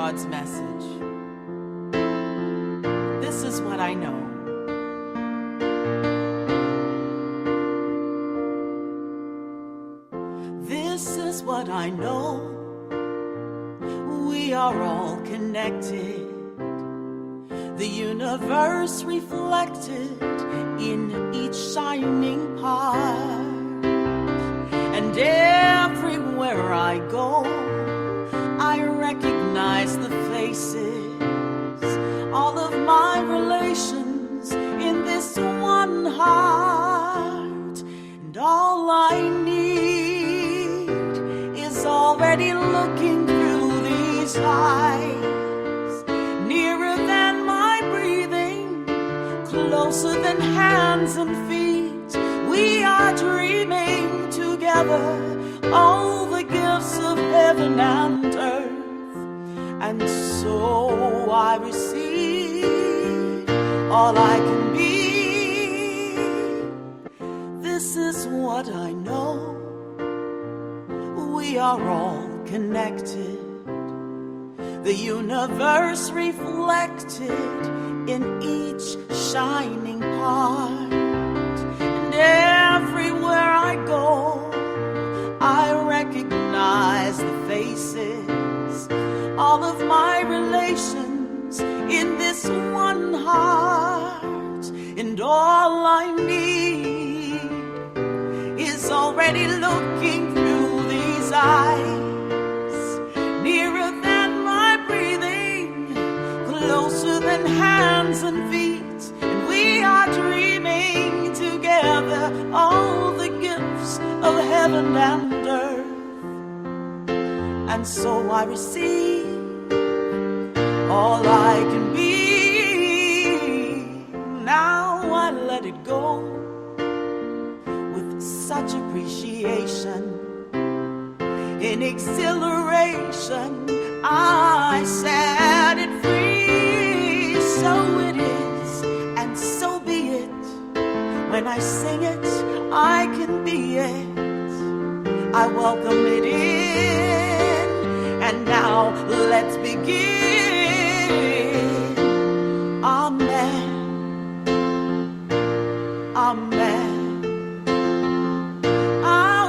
God's message. This is what I know. This is what I know. We are all connected. The universe reflected in each shining part. And everywhere I go, I recognize the faces, all of my relations in this one heart. And all I need is already looking through these eyes, nearer than my breathing, closer than hands and feet. We are dreaming together all the gifts of heaven and earth. And so I receive all I can be. This is what I know. We are all connected. The universe reflected in each shining part. And everywhere I go, I recognize the faces, all of my relations in this one heart. And all I need is already looking through these eyes, nearer than my breathing, closer than hands and feet. And we are dreaming together all the gifts of heaven and earth. And so I receive all I can be. Now I let it go with such appreciation. In exhilaration, I set it free. So it is, and so be it. When I sing it, I can be it. I welcome it in. And now let's begin. Amen. Amen. Amen.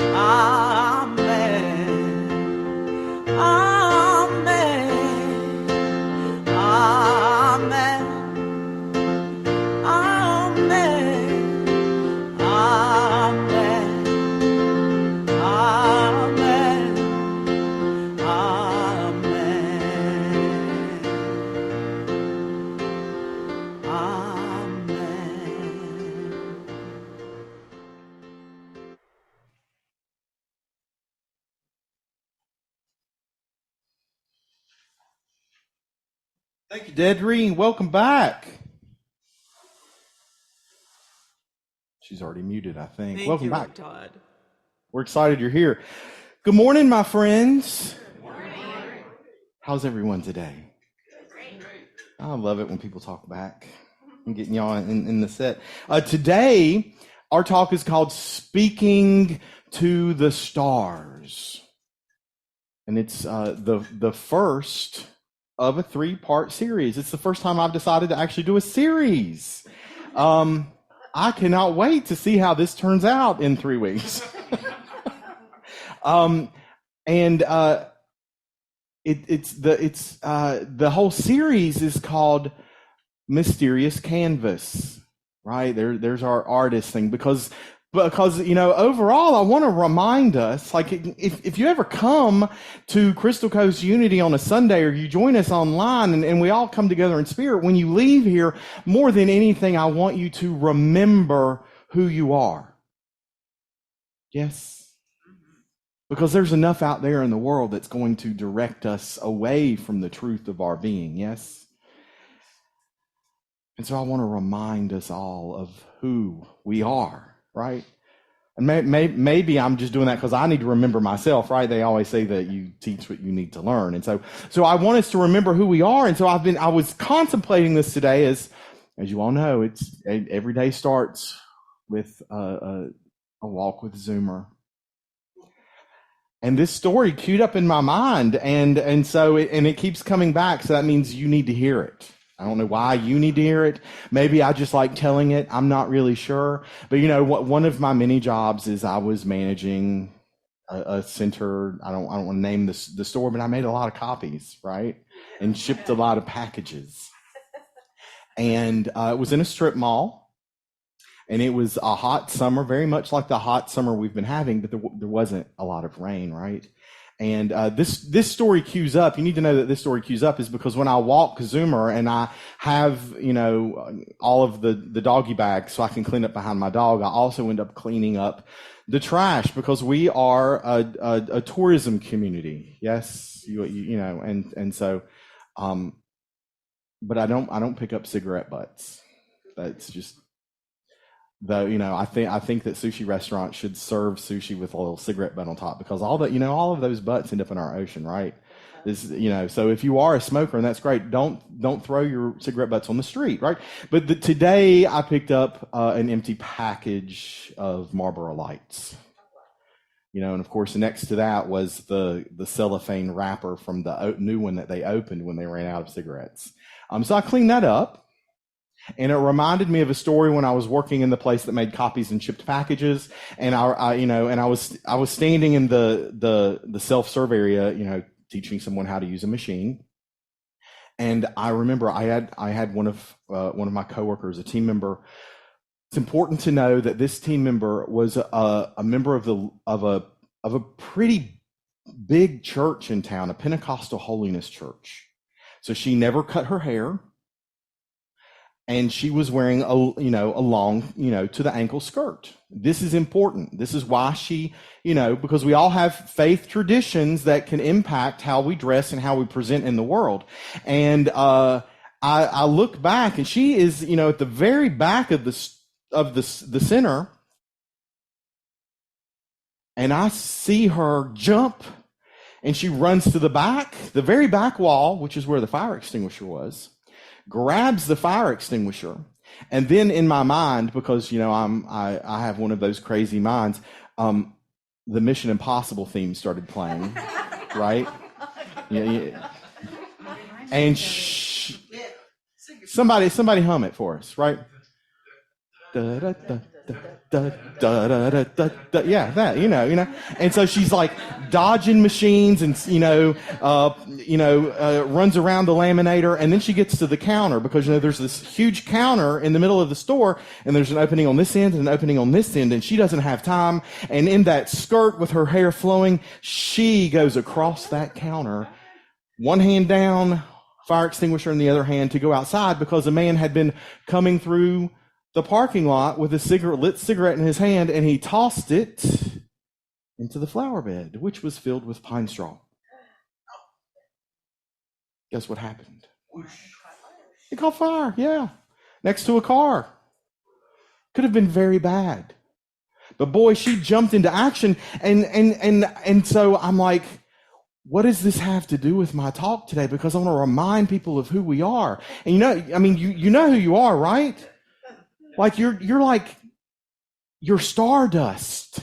Amen. Amen. Amen. Thank you, Dedree. Welcome back. She's already muted, I think. Thank Welcome you, back. Todd. We're excited you're here. Good morning, my friends. Good morning. How's everyone today? Great. I love it when people talk back. I'm getting y'all in the set. Today, our talk is called Speaking to the Stars. And it's the first of a 3-part series. It's the first time I've decided to actually do a series. I cannot wait to see how this turns out in 3 weeks. The whole series is called Mysterious Canvas, right? There's our artist thing because overall I want to remind us, like, if you ever come to Crystal Coast Unity on a Sunday or you join us online and we all come together in spirit, when you leave here, more than anything, I want you to remember who you are. Yes? Because there's enough out there in the world that's going to direct us away from the truth of our being. Yes? And so I want to remind us all of who we are. Right? And maybe I'm just doing that because I need to remember myself, right? They always say that you teach what you need to learn. And so I want us to remember who we are. And so I was contemplating this today as you all know, every day starts with a walk with Zoomer. And this story queued up in my mind, and so it keeps coming back. So that means you need to hear it. I don't know why you need to hear it. Maybe I just like telling it. I'm not really sure. But one of my many jobs is I was managing a center. I don't want to name the store, but I made a lot of copies, right, and shipped a lot of packages. And it was in a strip mall, and it was a hot summer, very much like the hot summer we've been having, but there wasn't a lot of rain, right? And this story cues up. You need to know that this story cues up is because when I walk Zoomer and I have, all of the doggy bags so I can clean up behind my dog, I also end up cleaning up the trash because we are a tourism community. Yes, and so, but I don't pick up cigarette butts. That's just, though, I think that sushi restaurants should serve sushi with a little cigarette butt on top because all of those butts end up in our ocean, right? So if you are a smoker, and that's great, don't throw your cigarette butts on the street, right? But today I picked up an empty package of Marlboro Lights, and of course next to that was the cellophane wrapper from the new one that they opened when they ran out of cigarettes. So I cleaned that up. And it reminded me of a story when I was working in the place that made copies and shipped packages, and I was standing in the self-serve area, teaching someone how to use a machine. And I remember I had one of my coworkers, a team member. It's important to know that this team member was a member of a pretty big church in town, a Pentecostal holiness church. So she never cut her hair. And she was wearing a long, to the ankle skirt. This is important. This is why she, because we all have faith traditions that can impact how we dress and how we present in the world. And I look back, and she is, at the very back of the center, and I see her jump, and she runs to the very back wall, which is where the fire extinguisher was. Grabs the fire extinguisher, and then in my mind, because I have one of those crazy minds, the Mission Impossible theme started playing, right? Yeah. And somebody hum it for us, right? Da, da, da, da, da, da, da, da, da. Yeah, that and so she's like dodging machines and runs around the laminator, and then she gets to the counter because there's this huge counter in the middle of the store, and there's an opening on this end and an opening on this end, and she doesn't have time, and in that skirt with her hair flowing, she goes across that counter, one hand down, fire extinguisher in the other hand, to go outside because a man had been coming through the parking lot with a lit cigarette in his hand, and he tossed it into the flower bed, which was filled with pine straw. Guess what happened? It caught fire, yeah, next to a car. Could have been very bad. But boy, she jumped into action, and so I'm like, what does this have to do with my talk today? Because I want to remind people of who we are. And you know who you are, right? Like you're stardust,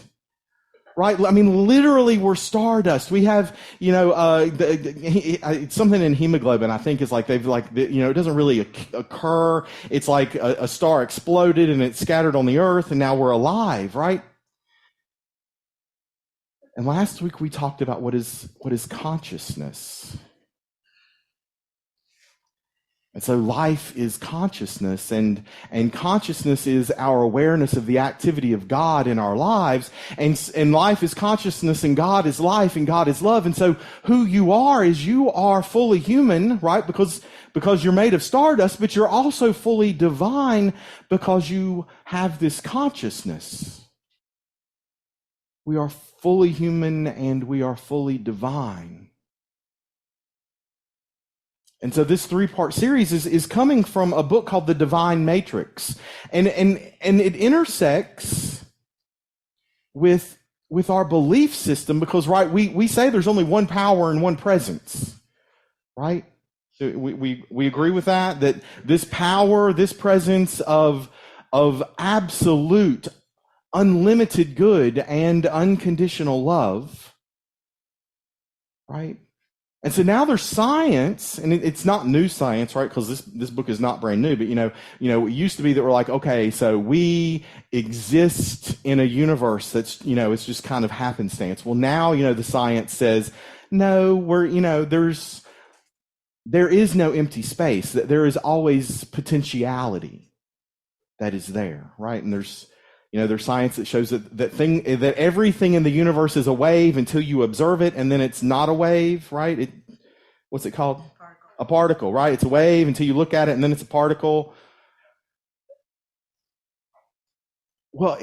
right? I mean, literally, we're stardust. We have, it's something in hemoglobin, I think, is like it doesn't really occur. It's like a star exploded and it scattered on the earth, and now we're alive, right? And last week we talked about what is consciousness. And so life is consciousness, and consciousness is our awareness of the activity of God in our lives, and life is consciousness, and God is life, and God is love. And so who you are fully human, right? Because you're made of stardust, but you're also fully divine because you have this consciousness. We are fully human and we are fully divine. And so this 3-part series is coming from a book called The Divine Matrix. And it intersects with our belief system because, right, we say there's only one power and one presence, right? So we agree with that this power, this presence of absolute, unlimited good and unconditional love right? And so now there's science, and it's not new science, right? Because this book is not brand new, but it used to be that we're like, okay, so we exist in a universe that's, it's just kind of happenstance. Well, now, the science says, no, there is no empty space. That there is always potentiality that is there, right? And there's science that shows that everything in the universe is a wave until you observe it, and then it's not a wave, right? What's it called? A particle, right? It's a wave until you look at it, and then it's a particle. Well,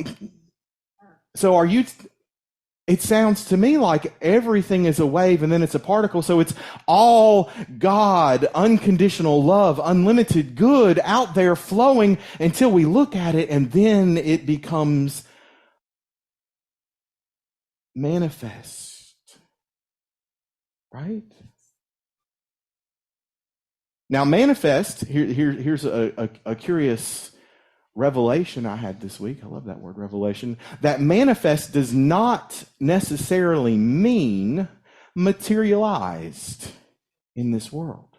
so it sounds to me like everything is a wave and then it's a particle. So it's all God, unconditional love, unlimited good out there flowing until we look at it, and then it becomes manifest. Right? Now, manifest, here's a curious revelation I had this week. I love that word, revelation. That manifest does not necessarily mean materialized in this world.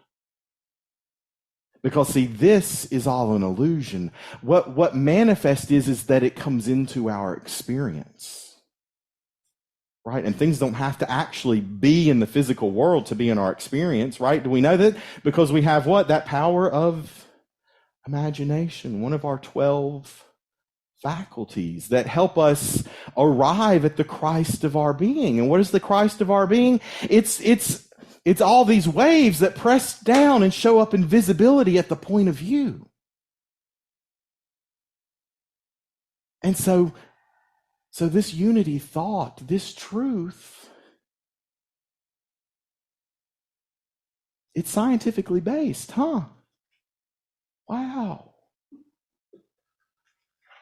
Because, see, this is all an illusion. What manifest is that it comes into our experience. Right? And things don't have to actually be in the physical world to be in our experience, right? Do we know that? Because we have what? That power of imagination, one of our 12 faculties that help us arrive at the Christ of our being. And what is the Christ of our being? It's all these waves that press down and show up in visibility at the point of view. And so this unity thought, this truth, it's scientifically based, huh? Wow.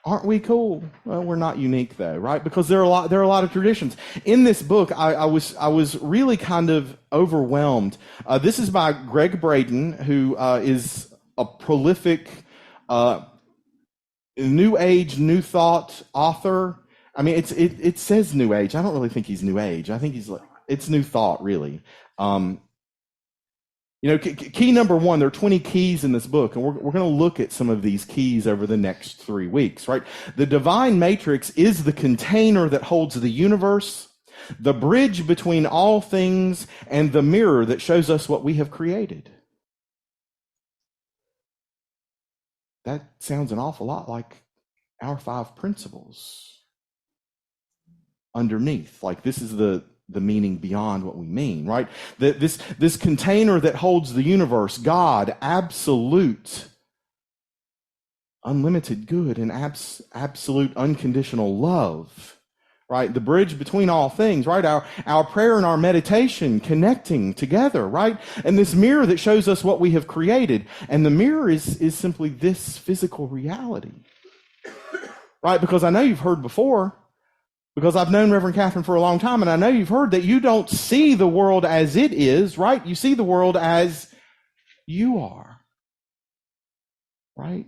Aren't we cool? Well, we're not unique though, right? Because there are a lot of traditions. In this book, I was really kind of overwhelmed. This is by Greg Braden, who is a prolific New Age, New Thought author. I mean, it says New Age. I don't really think he's New Age. I think it's New Thought, really. Key number one, there are 20 keys in this book, and we're going to look at some of these keys over the next 3 weeks, right? The divine matrix is the container that holds the universe, the bridge between all things, and the mirror that shows us what we have created. That sounds an awful lot like our 5 principles underneath. Like, this is the meaning beyond what we mean, right? This container that holds the universe, God, absolute, unlimited good, and absolute unconditional love, right? The bridge between all things, right? Our prayer and our meditation connecting together, right? And this mirror that shows us what we have created. And the mirror is simply this physical reality, right? Because I know you've heard before, because I've known Reverend Catherine for a long time, and I know you've heard that you don't see the world as it is, right? You see the world as you are, right?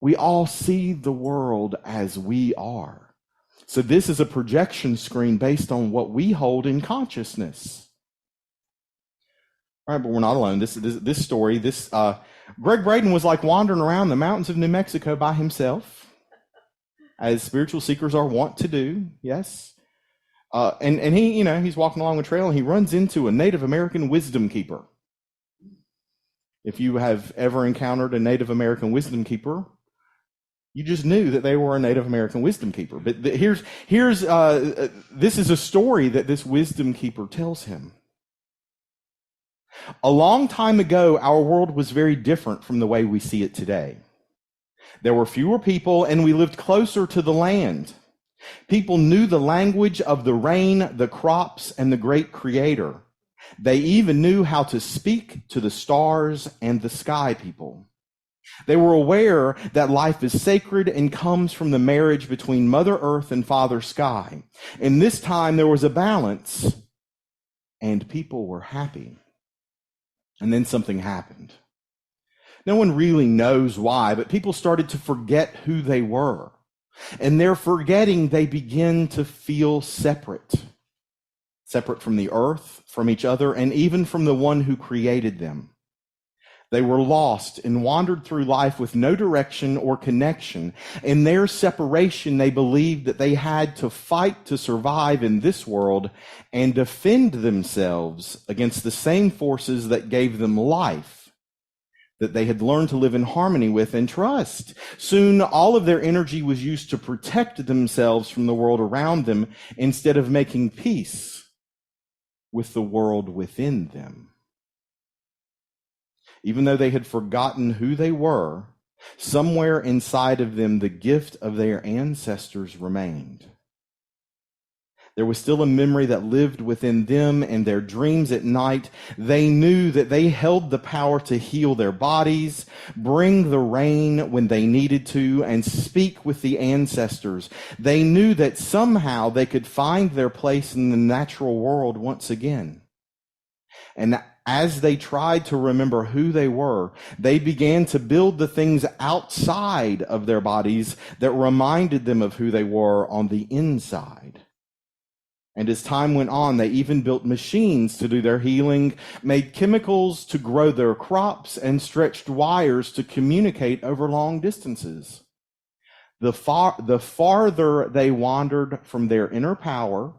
We all see the world as we are. So this is a projection screen based on what we hold in consciousness. All right, but we're not alone. This story, Greg Braden was like wandering around the mountains of New Mexico by himself, as spiritual seekers are wont to do, yes. And he, he's walking along a trail and he runs into a Native American wisdom keeper. If you have ever encountered a Native American wisdom keeper, you just knew that they were a Native American wisdom keeper. But here's this is a story that this wisdom keeper tells him. A long time ago, our world was very different from the way we see it today. There were fewer people, and we lived closer to the land. People knew the language of the rain, the crops, and the great creator. They even knew how to speak to the stars and the sky people. They were aware that life is sacred and comes from the marriage between Mother Earth and Father Sky. In this time, there was a balance, and people were happy. And then something happened. No one really knows why, but people started to forget who they were. And their forgetting, they begin to feel separate. separate from the earth, from each other, and even from the one who created them. They were lost and wandered through life with no direction or connection. In their separation, they believed that they had to fight to survive in this world and defend themselves against the same forces that gave them life, that they had learned to live in harmony with and trust. Soon, all of their energy was used to protect themselves from the world around them instead of making peace with the world within them. Even though they had forgotten who they were, somewhere inside of them, the gift of their ancestors remained. There was still a memory that lived within them and their dreams at night. They knew that they held the power to heal their bodies, bring the rain when they needed to, and speak with the ancestors. They knew that somehow they could find their place in the natural world once again. And as they tried to remember who they were, they began to build the things outside of their bodies that reminded them of who they were on the inside. And as time went on, they even built machines to do their healing, made chemicals to grow their crops, and stretched wires to communicate over long distances. The farther they wandered from their inner power,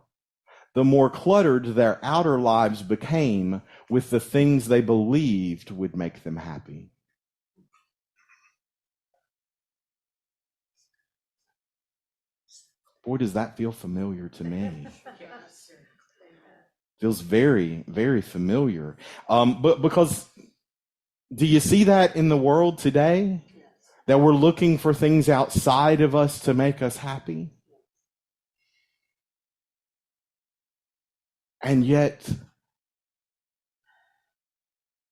the more cluttered their outer lives became with the things they believed would make them happy. Boy, does that feel familiar to me. Feels very, very familiar. But because, do you see that in the world today? That we're looking for things outside of us to make us happy? And yet,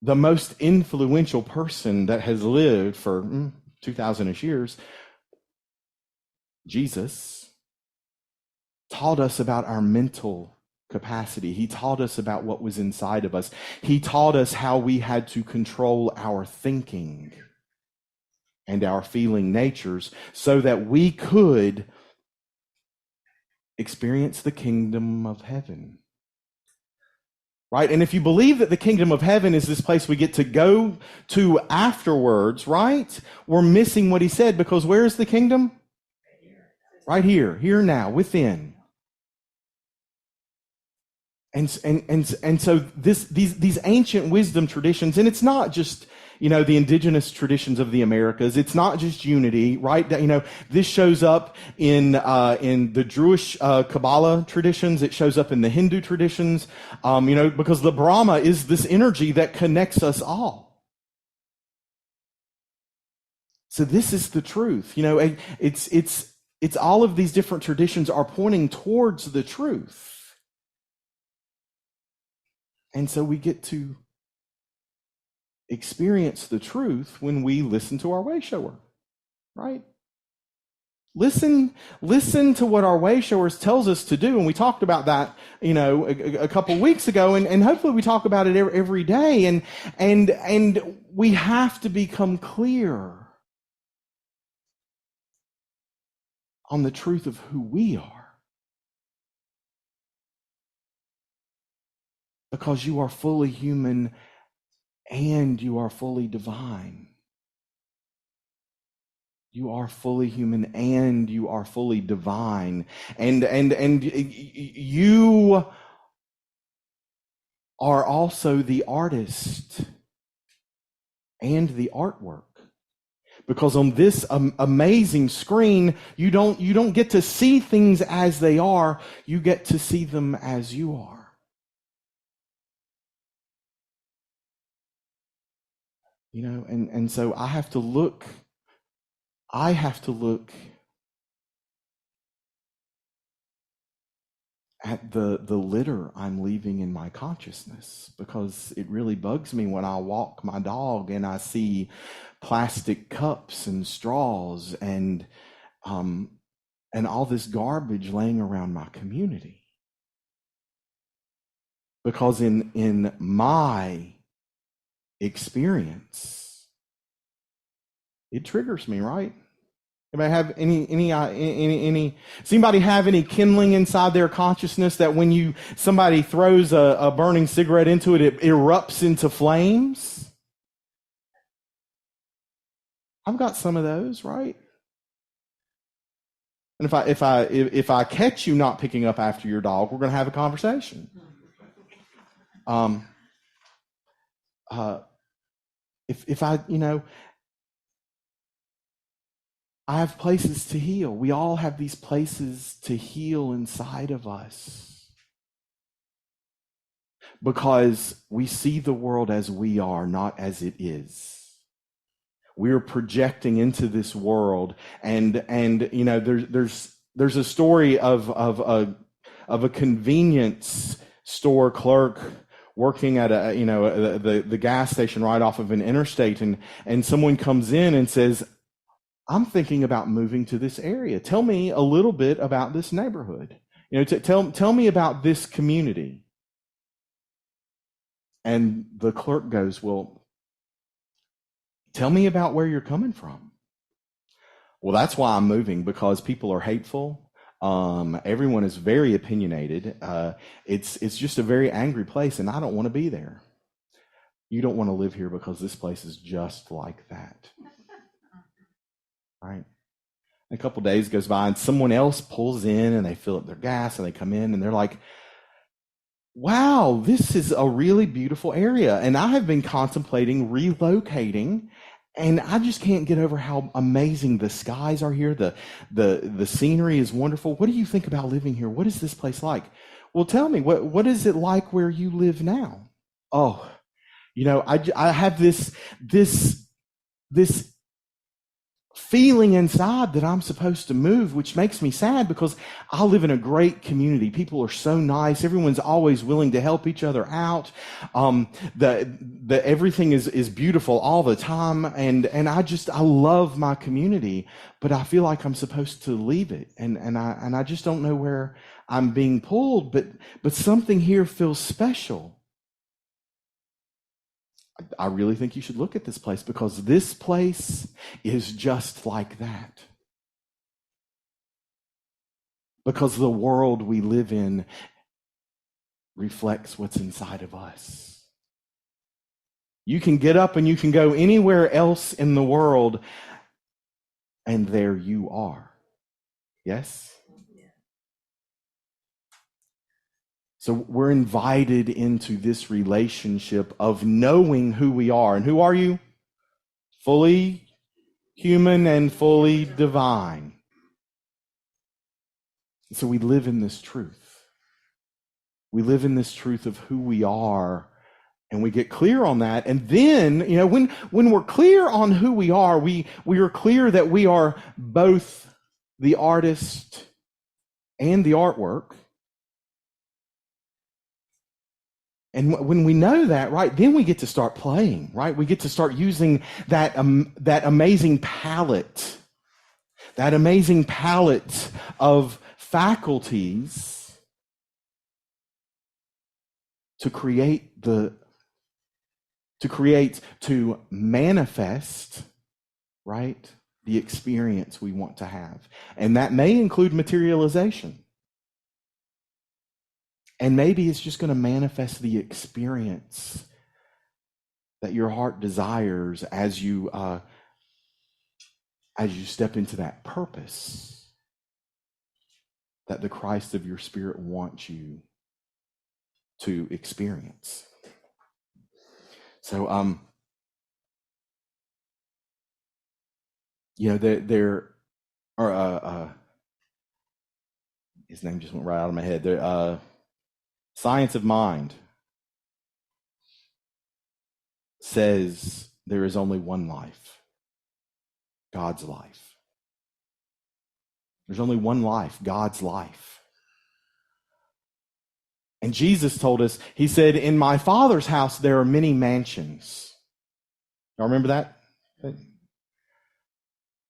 the most influential person that has lived for 2,000-ish years, Jesus, taught us about our mental capacity. He taught us about what was inside of us. He taught us how we had to control our thinking and our feeling natures so that we could experience the kingdom of heaven. Right? And if you believe that the kingdom of heaven is this place we get to go to afterwards, right? We're missing what he said, because where is the kingdom? Right here now, within. And so these ancient wisdom traditions, and it's not just, the indigenous traditions of the Americas. It's not just unity, right? This shows up in the Jewish Kabbalah traditions. It shows up in the Hindu traditions, because the Brahma is this energy that connects us all. So this is the truth. It's all of these different traditions are pointing towards the truth. And so we get to experience the truth when we listen to our way shower, right? Listen to what our way showers tells us to do. And we talked about that, a couple weeks ago, and hopefully we talk about it every day. And we have to become clear on the truth of who we are. Because you are fully human and you are fully divine. You are fully human and you are fully divine. And you are also the artist and the artwork. Because on this amazing screen, you don't get to see things as they are, you get to see them as you are. And so I have to look at the litter I'm leaving in my consciousness, because it really bugs me when I walk my dog and I see plastic cups and straws and all this garbage laying around my community. Because in my experience, it triggers me, right? Anybody have any? Does anybody have any kindling inside their consciousness that when somebody throws a burning cigarette into it, it erupts into flames? I've got some of those, right? And if I catch you not picking up after your dog, we're going to have a conversation. If I have places to heal. We all have these places to heal inside of us because we see the world as we are, not as it is. We're projecting into this world, and there's a story of a convenience store clerk working at the gas station right off of an interstate, and someone comes in and says, I'm thinking about moving to this area. Tell me a little bit about this neighborhood. Tell me about this community. And the clerk goes, well, tell me about where you're coming from. Well, that's why I'm moving, because people are hateful. Everyone is very opinionated. It's just a very angry place, and I don't want to be there. You don't want to live here because this place is just like that. Right? A couple days goes by and someone else pulls in and they fill up their gas and they come in and they're like, wow, this is a really beautiful area. And I have been contemplating relocating, and I just can't get over how amazing the skies are here. The scenery is wonderful. What do you think about living here? What is this place like? Well, tell me, what is it like where you live now? Oh, I have this feeling inside that I'm supposed to move, which makes me sad because I live in a great community. People are so nice. Everyone's always willing to help each other out. Everything is beautiful all the time. And I love my community, but I feel like I'm supposed to leave it. And I just don't know where I'm being pulled, but something here feels special. I really think you should look at this place because this place is just like that. Because the world we live in reflects what's inside of us. You can get up and you can go anywhere else in the world, and there you are. Yes? So we're invited into this relationship of knowing who we are. And who are you? Fully human and fully divine. So we live in this truth. We live in this truth of who we are, and we get clear on that. And then, when we're clear on who we are, we are clear that we are both the artist and the artwork. And when we know that, right, then we get to start playing, right? We get to start using that amazing palette of faculties to manifest, right, the experience we want to have. And that may include materialization. And maybe it's just going to manifest the experience that your heart desires as you step into that purpose that the Christ of your spirit wants you to experience. So, there are his name just went right out of my head. There, Science of Mind says there is only one life, God's life. There's only one life, God's life. And Jesus told us, he said, in my Father's house there are many mansions. Y'all remember that?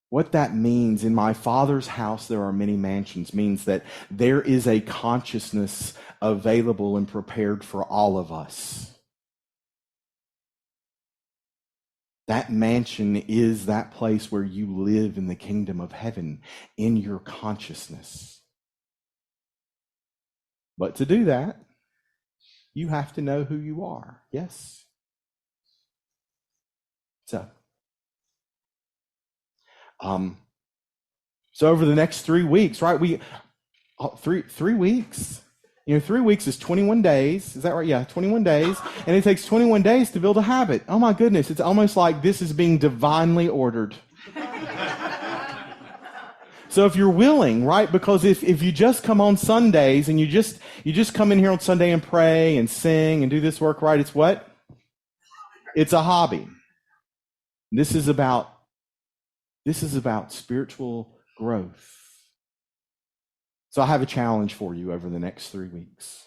What that means, in my Father's house there are many mansions, means that there is a consciousness available and prepared for all of us. That mansion is that place where you live in the kingdom of heaven in your consciousness. But to do that, you have to know who you are. Yes? So over the next 3 weeks, right? Three weeks. 3 weeks is 21 days. Is that right? Yeah, 21 days. And it takes 21 days to build a habit. Oh my goodness. It's almost like this is being divinely ordered. So if you're willing, right? Because if you just come on Sundays and you just come in here on Sunday and pray and sing and do this work, right? It's what? It's a hobby. This is about spiritual growth. So I have a challenge for you over the next 3 weeks.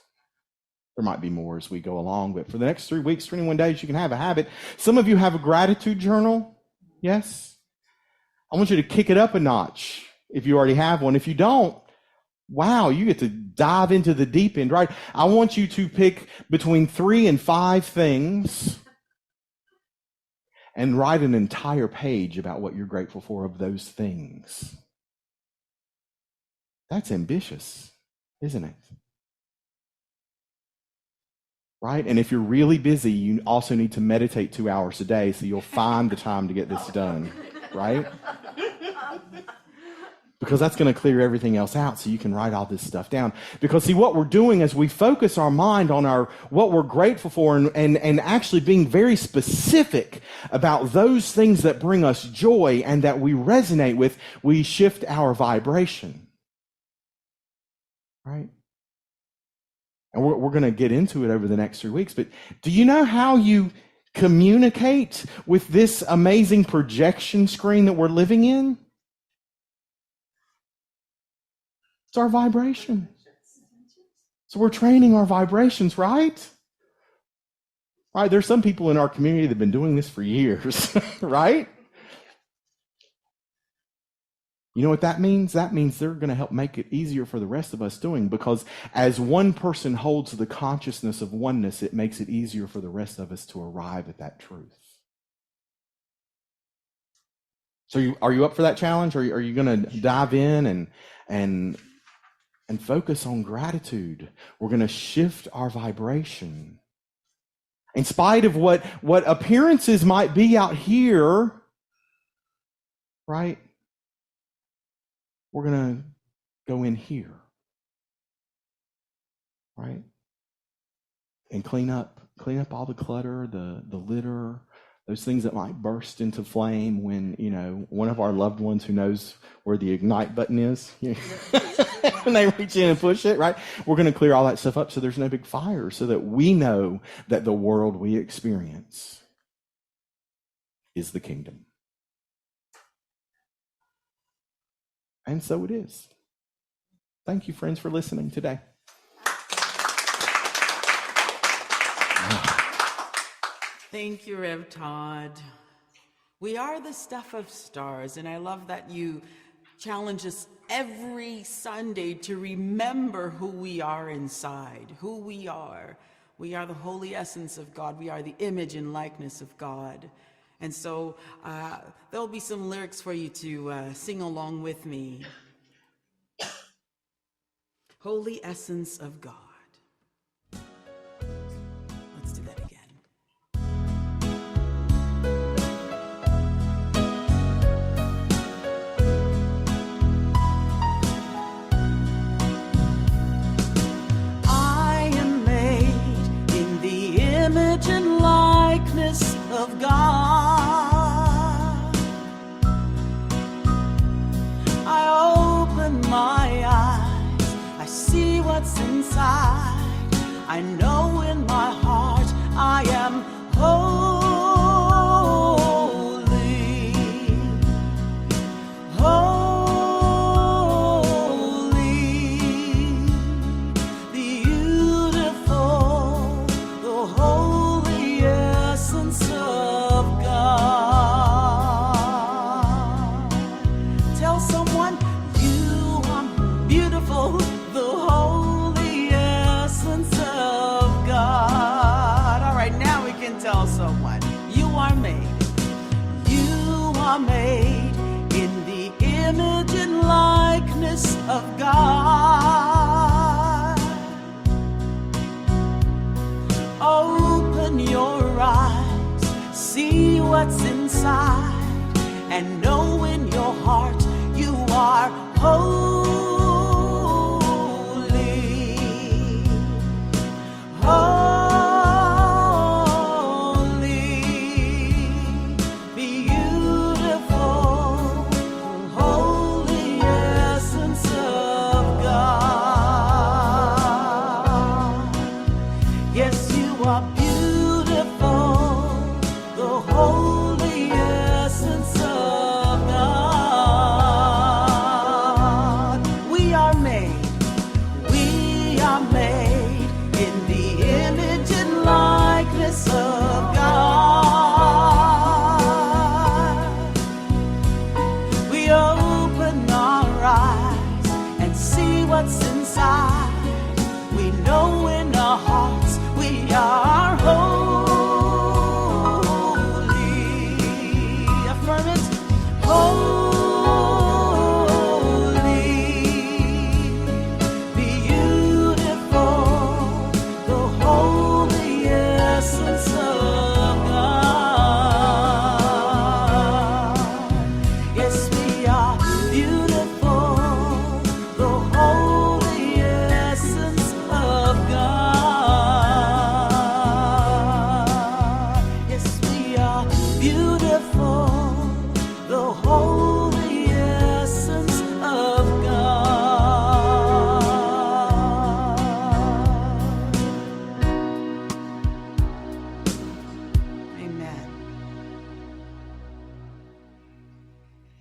There might be more as we go along, but for the next 3 weeks, 21 days, you can have a habit. Some of you have a gratitude journal. Yes? I want you to kick it up a notch if you already have one. If you don't, wow, you get to dive into the deep end, right? I want you to pick between 3 and 5 things and write an entire page about what you're grateful for of those things. That's ambitious, isn't it? Right? And if you're really busy, you also need to meditate 2 hours a day so you'll find the time to get this done, right? Because that's going to clear everything else out so you can write all this stuff down. Because see, what we're doing is we focus our mind on what we're grateful for and actually being very specific about those things that bring us joy and that we resonate with, we shift our vibration. Right? And we're going to get into it over the next 3 weeks. But do you know how you communicate with this amazing projection screen that we're living in? It's our vibration. So we're training our vibrations, right? Right? There's some people in our community that have been doing this for years, right? You know what that means? That means they're going to help make it easier for the rest of us doing, because as one person holds the consciousness of oneness, it makes it easier for the rest of us to arrive at that truth. So are you up for that challenge? Are you going to dive in and focus on gratitude? We're going to shift our vibration. In spite of what appearances might be out here, right? We're going to go in here, right? And clean up all the clutter, the litter, those things that might burst into flame when, one of our loved ones who knows where the ignite button is, when they reach in and push it, right? We're going to clear all that stuff up so there's no big fire, so that we know that the world we experience is the kingdom. And so it is. Thank you, friends, for listening today. Thank you, Rev Todd. We are the stuff of stars, and I love that you challenge us every Sunday to remember who we are inside, who we are. We are the holy essence of God. We are the image and likeness of God. And so there'll be some lyrics for you to sing along with me. Holy essence of God. Let's do that again. I am made in the image and likeness of God. My eyes, I see what's inside. I know in my heart I am holy, beautiful, the holy essence of God. Tell someone, beautiful, the holy essence of God. All right, now we can tell someone, you are made of God. Open your eyes, see what's inside, and know in your heart you are holy. Holy, beautiful, holy essence of God. Yes, you are beautiful, the holy essence of God. We are made in the image and likeness of God. We open our eyes and see what's inside,